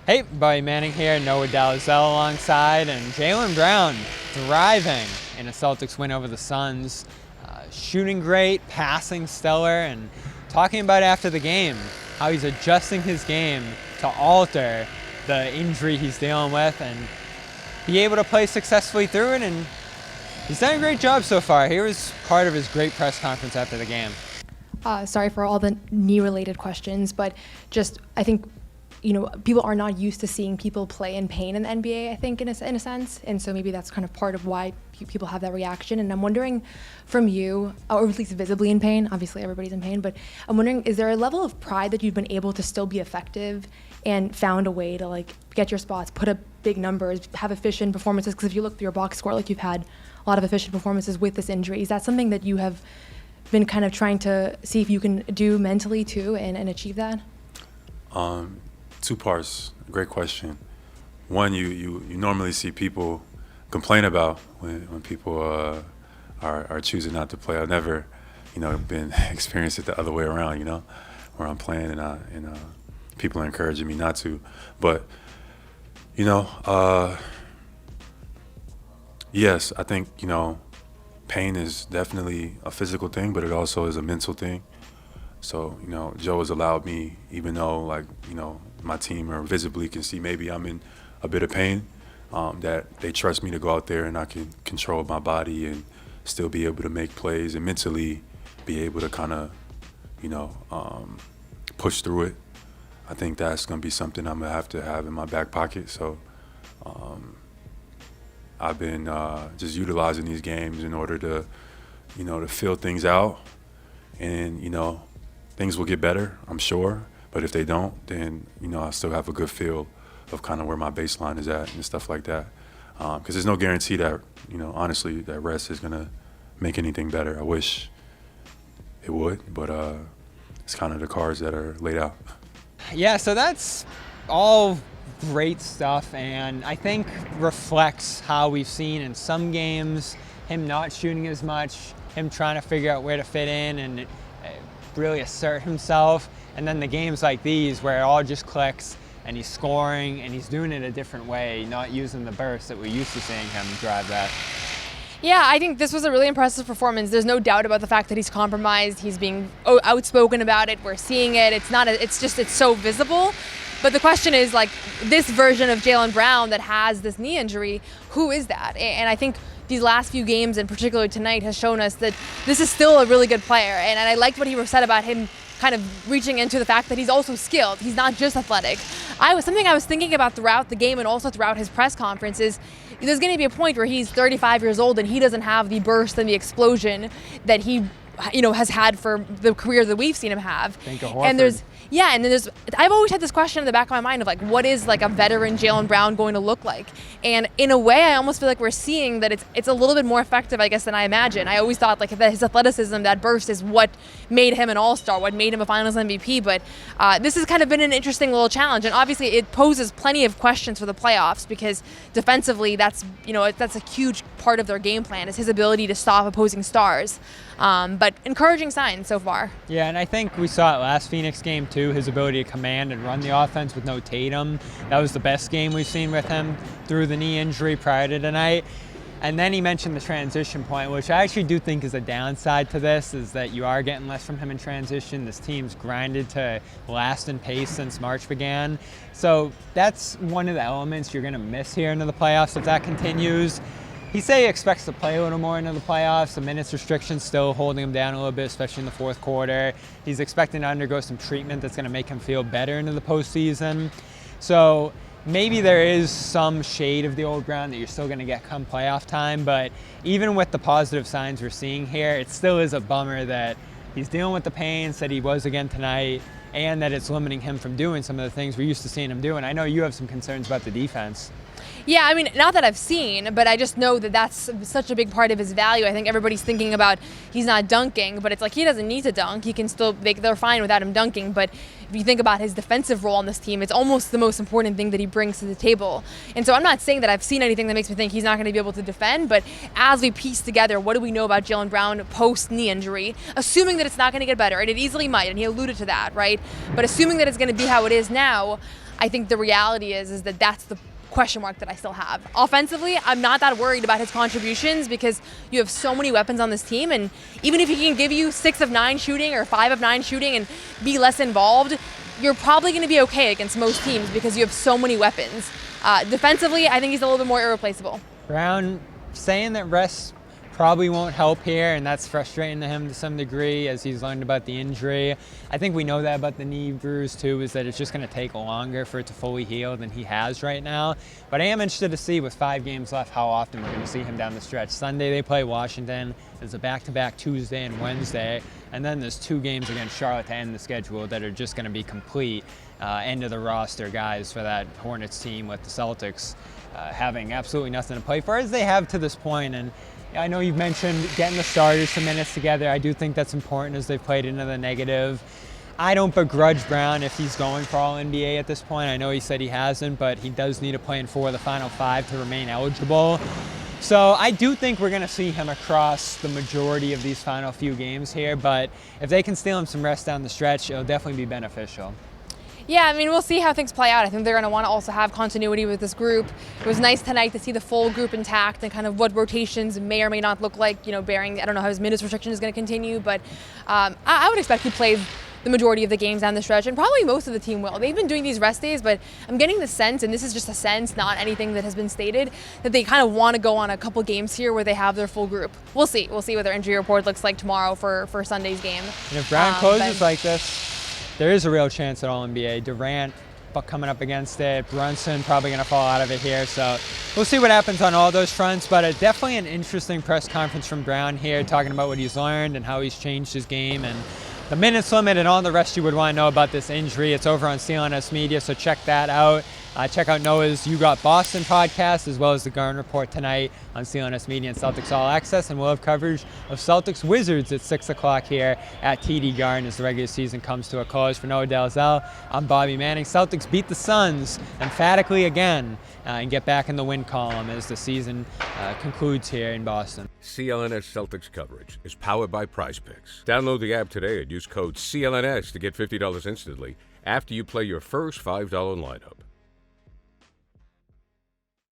Hey, Buddy Manning here, Noah Dalzell alongside, and Jaylen Brown thriving in a Celtics win over the Suns. Shooting great, passing stellar, and talking about after the game how he's adjusting his game to alter the injury he's dealing with and be able to play successfully through it. And he's done a great job so far. Here was part of his great press conference after the game. Sorry for all the knee-related questions, but just I think people are not used to seeing people play in pain in the NBA, I think, in a sense. And so maybe that's kind of part of why people have that reaction. And I'm wondering from you, or at least visibly in pain, obviously everybody's in pain, but I'm wondering, is there a level of pride that you've been able to still be effective and found a way to get your spots, put up big numbers, have efficient performances? Because if you look through your box score, you've had a lot of efficient performances with this injury. Is that something that you have been kind of trying to see if you can do mentally too and achieve that? Two parts. Great question. One, you normally see people complain about when people are choosing not to play. I've never, been experienced it the other way around. Where I'm playing and people are encouraging me not to. But yes, I think pain is definitely a physical thing, but it also is a mental thing. So Joe has allowed me, even though my team or visibly can see maybe I'm in a bit of pain, that they trust me to go out there and I can control my body and still be able to make plays and mentally be able to kind of, push through it. I think that's going to be something I'm going to have in my back pocket. So I've been just utilizing these games in order to, to fill things out. And, things will get better, I'm sure. But if they don't, then, I still have a good feel of kind of where my baseline is at and stuff like that. Because there's no guarantee that, honestly, that rest is going to make anything better. I wish it would, but it's kind of the cards that are laid out. Yeah, so that's all great stuff, and I think reflects how we've seen in some games him not shooting as much, him trying to figure out where to fit in and really assert himself. And then the games like these where it all just clicks and he's scoring and he's doing it a different way, not using the burst that we're used to seeing him drive that. Yeah, I think this was a really impressive performance. There's no doubt about the fact that he's compromised. He's being outspoken about it. We're seeing it. It's so visible. But the question is, this version of Jaylen Brown that has this knee injury, who is that? And I think these last few games, and particularly tonight, has shown us that this is still a really good player. And I liked what he said about him kind of reaching into the fact that he's also skilled. He's not just athletic. Something I was thinking about throughout the game and also throughout his press conference is there's going to be a point where he's 35 years old and he doesn't have the burst and the explosion that he has had for the career that we've seen him have. Think of Horford. And then I've always had this question in the back of my mind of what is a veteran Jaylen Brown going to look like? And in a way, I almost feel like we're seeing that it's a little bit more effective, I guess, than I imagined. I always thought that his athleticism, that burst, is what made him an all-star, what made him a Finals MVP. But this has kind of been an interesting little challenge, and obviously it poses plenty of questions for the playoffs because defensively, that's a huge part of their game plan is his ability to stop opposing stars. But encouraging signs so far. Yeah, and I think we saw it last Phoenix game too, his ability to command and run the offense with no Tatum. That was the best game we've seen with him through the knee injury prior to tonight. And then he mentioned the transition point, which I actually do think is a downside to this, is that you are getting less from him in transition. This team's grinded to last in pace since March began. So that's one of the elements you're going to miss here into the playoffs if that continues. He said he expects to play a little more into the playoffs. The minutes restriction's still holding him down a little bit, especially in the fourth quarter. He's expecting to undergo some treatment that's going to make him feel better into the postseason. So maybe there is some shade of the old Brown that you're still going to get come playoff time. But even with the positive signs we're seeing here, it still is a bummer that he's dealing with the pains that he was again tonight and that it's limiting him from doing some of the things we're used to seeing him do. And I know you have some concerns about the defense. Yeah, I mean, not that I've seen, but I just know that that's such a big part of his value. I think everybody's thinking about he's not dunking, but it's he doesn't need to dunk. He can still, they're fine without him dunking. But if you think about his defensive role on this team, it's almost the most important thing that he brings to the table. And so I'm not saying that I've seen anything that makes me think he's not going to be able to defend, but as we piece together, what do we know about Jaylen Brown post-knee injury, assuming that it's not going to get better, and it easily might, and he alluded to that, right? But assuming that it's going to be how it is now, I think the reality is that that's the question mark that I still have. Offensively, I'm not that worried about his contributions because you have so many weapons on this team, and even if he can give you 6 of 9 shooting or 5 of 9 shooting and be less involved, you're probably going to be okay against most teams because you have so many weapons. Defensively, I think he's a little bit more irreplaceable. Brown saying that rest probably won't help here, and that's frustrating to him to some degree as he's learned about the injury. I think we know that about the knee bruise too, is that it's just going to take longer for it to fully heal than he has right now. But I am interested to see with 5 games left how often we're going to see him down the stretch. Sunday they play Washington. There's a back-to-back Tuesday and Wednesday, and then there's 2 games against Charlotte to end the schedule that are just going to be complete end of the roster guys for that Hornets team with the Celtics having absolutely nothing to play for as they have to this point. And I know you've mentioned getting the starters some minutes together. I do think that's important as they've played into the negative. I don't begrudge Brown if he's going for All-NBA at this point. I know he said he hasn't, but he does need to play in 4 of the final 5 to remain eligible. So I do think we're going to see him across the majority of these final few games here, but if they can steal him some rest down the stretch, it'll definitely be beneficial. Yeah, I mean, we'll see how things play out. I think they're going to want to also have continuity with this group. It was nice tonight to see the full group intact and kind of what rotations may or may not look like, bearing, I don't know how his minutes restriction is going to continue, but I would expect he plays the majority of the games down the stretch, and probably most of the team will. They've been doing these rest days, but I'm getting the sense, and this is just a sense, not anything that has been stated, that they kind of want to go on a couple games here where they have their full group. We'll see. We'll see what their injury report looks like tomorrow for Sunday's game. And if Brown closes like this, there is a real chance at All-NBA. Durant coming up against it. Brunson probably going to fall out of it here. So we'll see what happens on all those fronts. But definitely an interesting press conference from Brown here, talking about what he's learned and how he's changed his game and the minutes limit and all the rest you would want to know about this injury. It's over on CLNS Media, so check that out. Check out Noah's You Got Boston podcast, as well as the Garden Report tonight on CLNS Media and Celtics All Access. And we'll have coverage of Celtics Wizards at 6 o'clock here at TD Garden as the regular season comes to a close. For Noah Dalzell, I'm Bobby Manning. Celtics beat the Suns emphatically again and get back in the win column as the season concludes here in Boston. CLNS Celtics coverage is powered by PrizePicks. Download the app today and use code CLNS to get $50 instantly after you play your first $5 lineup.